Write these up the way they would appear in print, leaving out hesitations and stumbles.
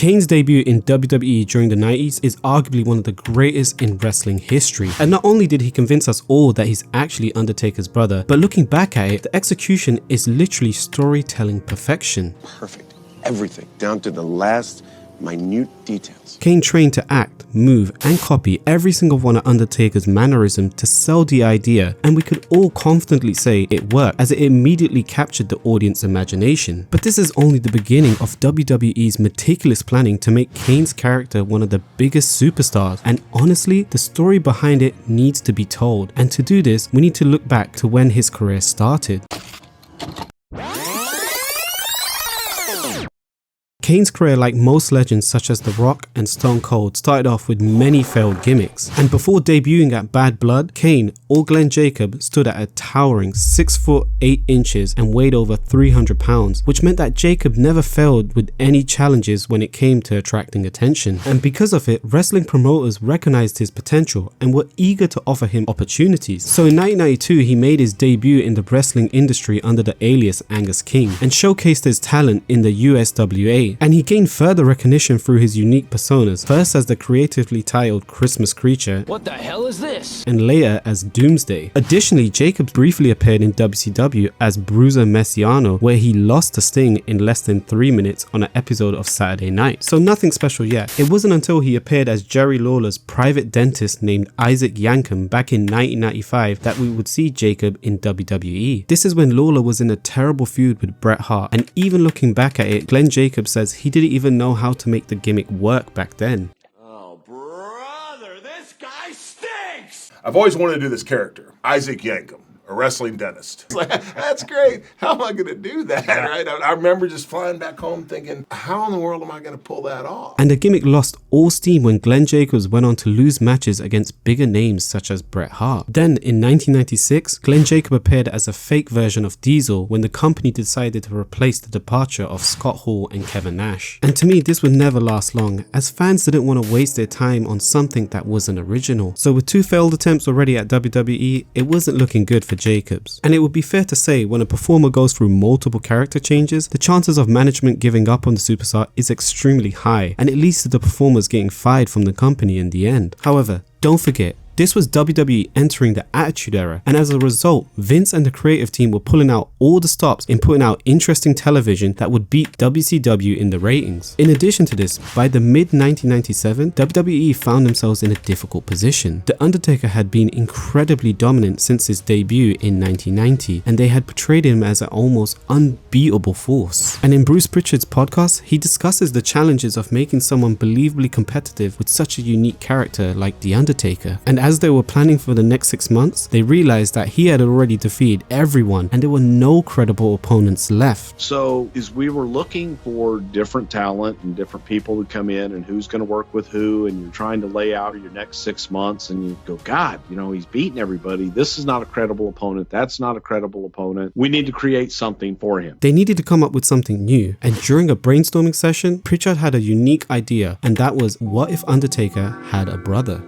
Kane's debut in WWE during the 90s is arguably one of the greatest in wrestling history. And not only did he convince us all that he's actually Undertaker's brother, but looking back at it, the execution is literally storytelling perfection. Perfect. Everything, down to the last minute details. Kane trained to act, move, and copy every single one of Undertaker's mannerisms to sell the idea, and we could all confidently say it worked, as it immediately captured the audience imagination. But this is only the beginning of WWE's meticulous planning to make Kane's character one of the biggest superstars, and honestly, the story behind it needs to be told, and to do this, we need to look back to when his career started. Kane's career, like most legends such as The Rock and Stone Cold, started off with many failed gimmicks. And before debuting at Bad Blood, Kane or Glenn Jacob stood at a towering 6 foot 8 inches and weighed over 300 pounds, which meant that Jacob never failed with any challenges when it came to attracting attention. And because of it, wrestling promoters recognized his potential and were eager to offer him opportunities. So in 1992, he made his debut in the wrestling industry under the alias Angus King and showcased his talent in the USWA. And he gained further recognition through his unique personas, first as the creatively titled Christmas Creature, what the hell is this? And later as Doomsday. Additionally, Jacobs briefly appeared in WCW as Bruiser Messiano, where he lost to Sting in less than 3 minutes on an episode of Saturday Night. So nothing special yet. It wasn't until he appeared as Jerry Lawler's private dentist named Isaac Yankem back in 1995 that we would see Jacob in WWE. This is when Lawler was in a terrible feud with Bret Hart, and even looking back at it, Glenn Jacobs says he didn't even know how to make the gimmick work back then. Oh, brother, this guy stinks! I've always wanted to do this character, Isaac Yankem, a wrestling dentist. It's like, that's great. How am I going to do that, right? I remember just flying back home thinking, how in the world am I going to pull that off? And the gimmick lost all steam when Glenn Jacobs went on to lose matches against bigger names such as Bret Hart. Then in 1996, Glenn Jacob appeared as a fake version of Diesel when the company decided to replace the departure of Scott Hall and Kevin Nash. And to me, this would never last long, as fans didn't want to waste their time on something that wasn't original. So with 2 failed attempts already at WWE, it wasn't looking good for Jacobs. And it would be fair to say, when a performer goes through multiple character changes, the chances of management giving up on the superstar is extremely high, and it leads to the performers getting fired from the company in the end. However, don't forget, this was WWE entering the Attitude Era, and as a result, Vince and the creative team were pulling out all the stops in putting out interesting television that would beat WCW in the ratings. In addition to this, by the mid-1997, WWE found themselves in a difficult position. The Undertaker had been incredibly dominant since his debut in 1990, and they had portrayed him as an almost unbeatable force. And in Bruce Pritchard's podcast, he discusses the challenges of making someone believably competitive with such a unique character like The Undertaker. And as they were planning for the next 6 months, they realized that he had already defeated everyone and there were no credible opponents left. So as we were looking for different talent and different people to come in and who's going to work with who, and you're trying to lay out your next 6 months, and you go, God, he's beating everybody. This is not a credible opponent. That's not a credible opponent. We need to create something for him. They needed to come up with something new, and during a brainstorming session, Pritchard had a unique idea, and that was, what if Undertaker had a brother?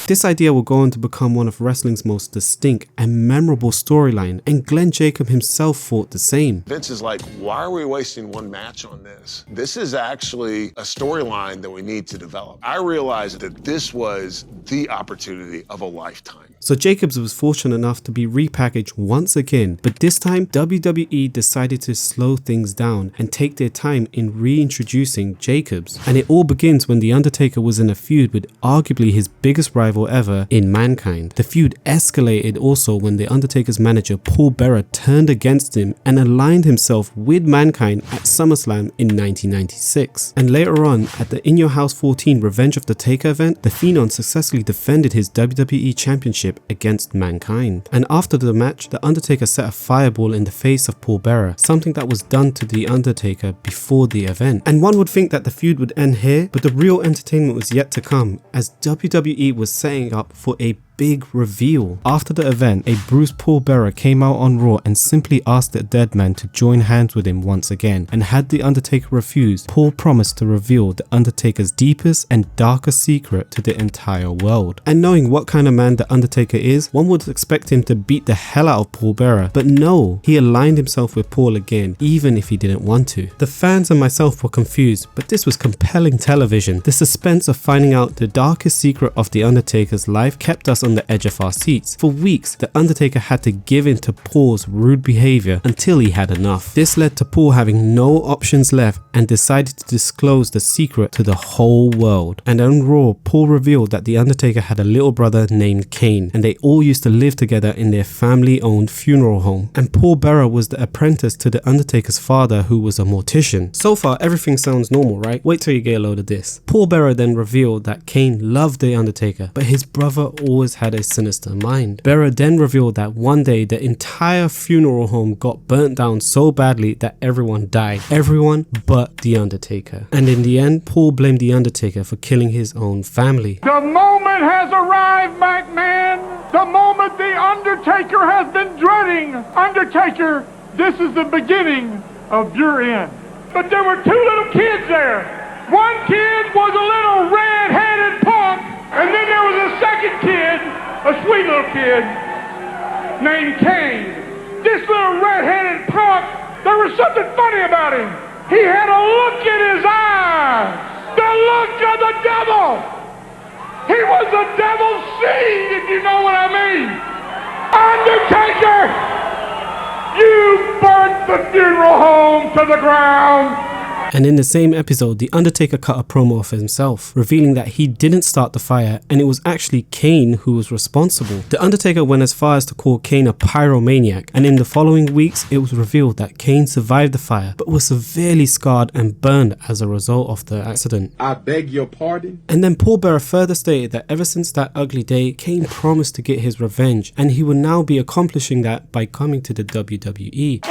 This idea will go on to become one of wrestling's most distinct and memorable storyline, and Glenn Jacob himself thought the same. Vince is like, why are we wasting one match on this? This is actually a storyline that we need to develop. I realized that this was the opportunity of a lifetime. So Jacobs was fortunate enough to be repackaged once again, but this time WWE decided to slow things down and take their time in reintroducing Jacobs. And it all begins when The Undertaker was in a feud with arguably his biggest rival ever in Mankind. The feud escalated also when The Undertaker's manager Paul Bearer turned against him and aligned himself with Mankind at SummerSlam in 1996. And later on, at the In Your House 14 Revenge of the Taker event, the Phenom successfully defended his WWE Championship against Mankind. And after the match, The Undertaker set a fireball in the face of Paul Bearer, something that was done to The Undertaker before the event. And one would think that the feud would end here, but the real entertainment was yet to come, as WWE was setting up for a big reveal. After the event, a bruised Paul Bearer came out on Raw and simply asked the dead man to join hands with him once again, and had the Undertaker refused, Paul promised to reveal the Undertaker's deepest and darkest secret to the entire world. And knowing what kind of man the Undertaker is, one would expect him to beat the hell out of Paul Bearer, but no, he aligned himself with Paul again, even if he didn't want to. The fans and myself were confused, but this was compelling television. The suspense of finding out the darkest secret of the Undertaker's life kept us on the edge of our seats. For weeks, the Undertaker had to give in to Paul's rude behavior until he had enough. This led to Paul having no options left and decided to disclose the secret to the whole world. And on Raw, Paul revealed that the Undertaker had a little brother named Kane, and they all used to live together in their family-owned funeral home. And Paul Bearer was the apprentice to the Undertaker's father, who was a mortician. So far, everything sounds normal, right? Wait till you get a load of this. Paul Bearer then revealed that Kane loved the Undertaker, but his brother always had a sinister mind. Bearer then revealed that one day the entire funeral home got burnt down so badly that everyone died. Everyone but the Undertaker. And in the end, Paul blamed the Undertaker for killing his own family. The moment has arrived, McMahon. The moment the Undertaker has been dreading. Undertaker, this is the beginning of your end. But there were two little kids there. One kid was a little red-headed punk, and then there was a second kid, a sweet little kid, named Kane. This little red-headed punk, there was something funny about him. He had a look in his eyes, the look of the devil. He was the devil's seed, if you know what I mean. Undertaker, you burnt the funeral home to the ground. And in the same episode, The Undertaker cut a promo of himself, revealing that he didn't start the fire and it was actually Kane who was responsible. The Undertaker went as far as to call Kane a pyromaniac, and in the following weeks, it was revealed that Kane survived the fire but was severely scarred and burned as a result of the accident. I beg your pardon? And then Paul Bearer further stated that ever since that ugly day, Kane promised to get his revenge, and he would now be accomplishing that by coming to the WWE.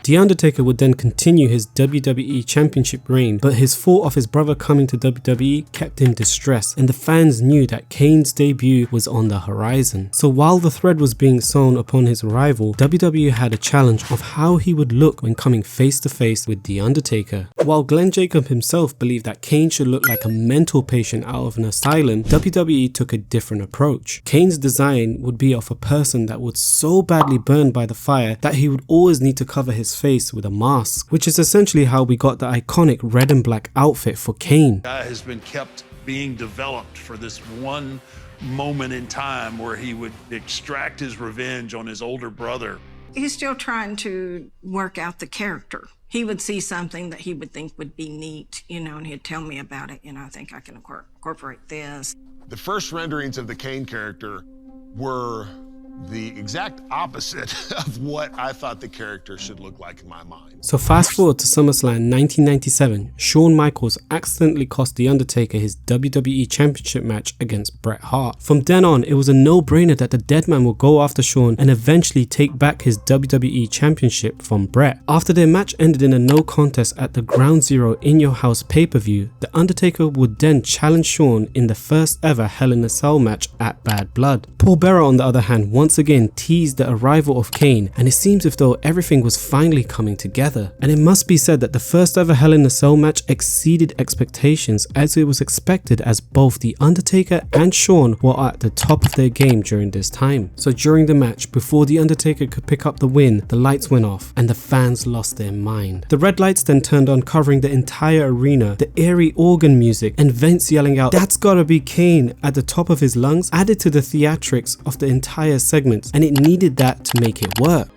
The Undertaker would then continue his WWE Championship reign, but his thought of his brother coming to WWE kept him distressed, and the fans knew that Kane's debut was on the horizon. So while the thread was being sewn upon his arrival, WWE had a challenge of how he would look when coming face to face with The Undertaker. While Glenn Jacob himself believed that Kane should look like a mental patient out of an asylum, WWE took a different approach. Kane's design would be of a person that was so badly burned by the fire that he would always need to cover his face with a mask, which is essentially how we got the iconic red and black outfit for Kane. Guy has been kept being developed for this one moment in time where he would extract his revenge on his older brother. He's still trying to work out the character. He would see something that he would think would be neat, and he'd tell me about it. I think I can incorporate this. The first renderings of the Kane character were the exact opposite of what I thought the character should look like in my mind. So fast forward to SummerSlam 1997, Shawn Michaels accidentally cost The Undertaker his WWE Championship match against Bret Hart. From then on, it was a no-brainer that the dead man would go after Shawn and eventually take back his WWE Championship from Bret. After their match ended in a no contest at the Ground Zero In Your House pay-per-view, The Undertaker would then challenge Shawn in the first ever Hell in a Cell match at Bad Blood. Paul Bearer, on the other hand, once again teased the arrival of Kane, and it seems as though everything was finally coming together. And it must be said that the first ever Hell in a Cell match exceeded expectations, as it was expected, as both The Undertaker and Shawn were at the top of their game during this time. So during the match, before The Undertaker could pick up the win, the lights went off and the fans lost their mind. The red lights then turned on, covering the entire arena. The eerie organ music and Vince yelling out, "That's gotta be Kane," at the top of his lungs added to the theatrics of the entire segment, and it needed that to make it work.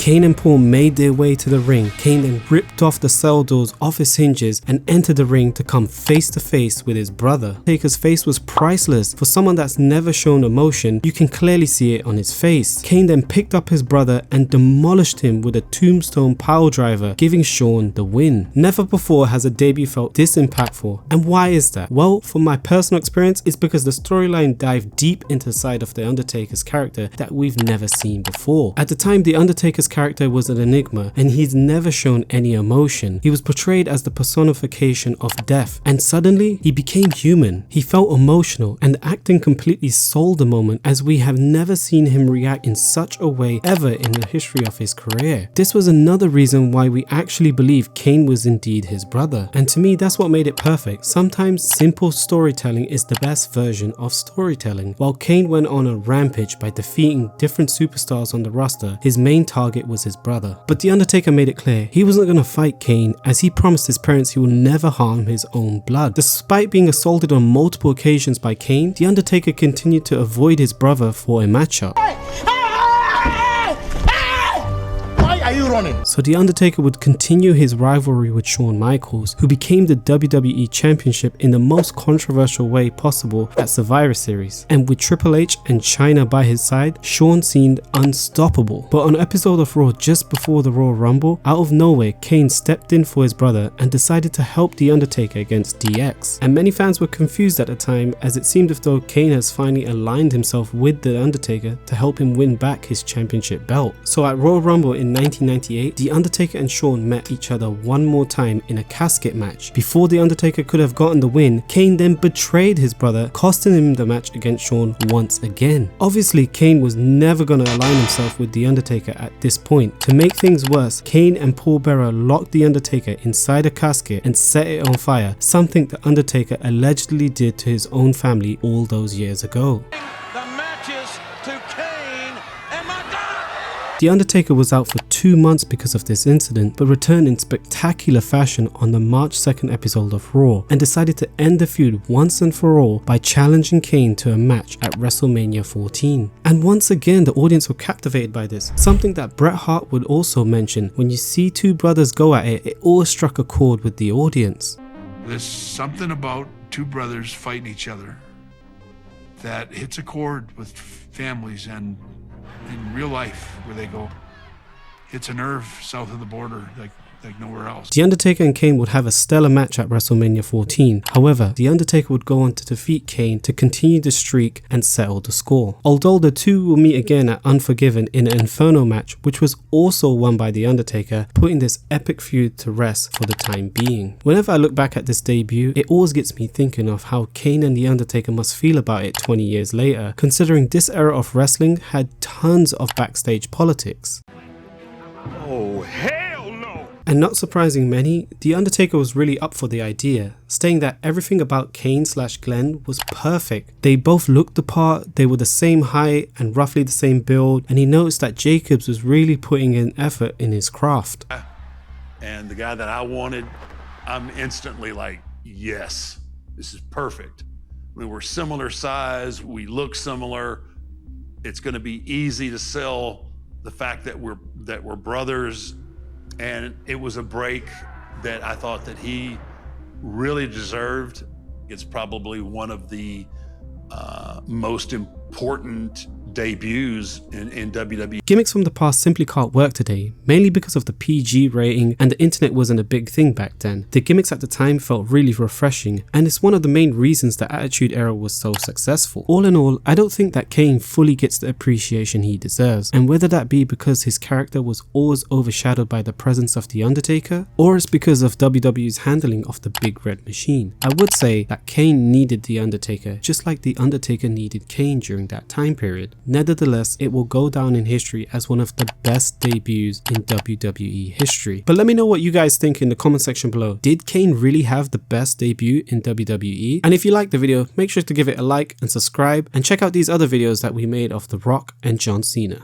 Kane and Paul made their way to the ring. Kane then ripped off the cell doors off his hinges and entered the ring to come face to face with his brother. Taker's face was priceless. For someone that's never shown emotion, you can clearly see it on his face. Kane then picked up his brother and demolished him with a tombstone pile driver, giving Shawn the win. Never before has a debut felt this impactful. And why is that? Well, from my personal experience, it's because the storyline dived deep into the side of the Undertaker's character that we've never seen before. At the time, the Undertaker's character was an enigma and he's never shown any emotion. He was portrayed as the personification of death, and suddenly he became human. He felt emotional, and the acting completely sold the moment, as we have never seen him react in such a way ever in the history of his career. This was another reason why we actually believe Kane was indeed his brother, and to me that's what made it perfect. Sometimes simple storytelling is the best version of storytelling. While Kane went on a rampage by defeating different superstars on the roster, his main target was his brother. But The Undertaker made it clear he wasn't going to fight Kane, as he promised his parents he will never harm his own blood. Despite being assaulted on multiple occasions by Kane, The Undertaker continued to avoid his brother for a matchup. Are you running? So The Undertaker would continue his rivalry with Shawn Michaels, who became the WWE Championship in the most controversial way possible at Survivor Series. And with Triple H and Chyna by his side, Shawn seemed unstoppable. But on an episode of Raw just before the Royal Rumble, out of nowhere, Kane stepped in for his brother and decided to help The Undertaker against DX. And many fans were confused at the time, as it seemed as though Kane has finally aligned himself with The Undertaker to help him win back his championship belt. So at Royal Rumble in 1998, The Undertaker and Shawn met each other one more time in a casket match. Before The Undertaker could have gotten the win, Kane then betrayed his brother, costing him the match against Shawn once again. Obviously, Kane was never going to align himself with The Undertaker at this point. To make things worse, Kane and Paul Bearer locked The Undertaker inside a casket and set it on fire, something The Undertaker allegedly did to his own family all those years ago. The Undertaker was out for 2 months because of this incident, but returned in spectacular fashion on the March 2nd episode of Raw and decided to end the feud once and for all by challenging Kane to a match at WrestleMania 14. And once again, the audience were captivated by this, something that Bret Hart would also mention. When you see two brothers go at it, it always struck a chord with the audience. There's something about two brothers fighting each other that hits a chord with families and in real life, where they go, it's a nerve south of the border, like nowhere else. The Undertaker and Kane would have a stellar match at WrestleMania 14. However, The Undertaker would go on to defeat Kane to continue the streak and settle the score. Although the two will meet again at Unforgiven in an Inferno match, which was also won by The Undertaker, putting this epic feud to rest for the time being. Whenever I look back at this debut, it always gets me thinking of how Kane and The Undertaker must feel about it 20 years later, considering this era of wrestling had tons of backstage politics. Oh, hell no! And not surprising many, The Undertaker was really up for the idea, saying that everything about Kane/Glenn was perfect. They both looked the part, they were the same height and roughly the same build, and he noticed that Jacobs was really putting in effort in his craft. And the guy that I wanted, I'm instantly like, yes, this is perfect. I mean, we're similar size, we look similar. It's going to be easy to sell the fact that we're brothers, and it was a break that I thought that he really deserved. It's probably one of the most important debuts in WWE. Gimmicks from the past simply can't work today, mainly because of the PG rating and the internet wasn't a big thing back then. The gimmicks at the time felt really refreshing, and it's one of the main reasons the Attitude Era was so successful. All in all, I don't think that Kane fully gets the appreciation he deserves, and whether that be because his character was always overshadowed by the presence of The Undertaker, or it's because of WWE's handling of the Big Red Machine. I would say that Kane needed The Undertaker, just like The Undertaker needed Kane during that time period. Nevertheless, it will go down in history as one of the best debuts in WWE history. But let me know what you guys think in the comment section below. Did Kane really have the best debut in WWE? And if you liked the video, make sure to give it a like and subscribe, and check out these other videos that we made of The Rock and John Cena.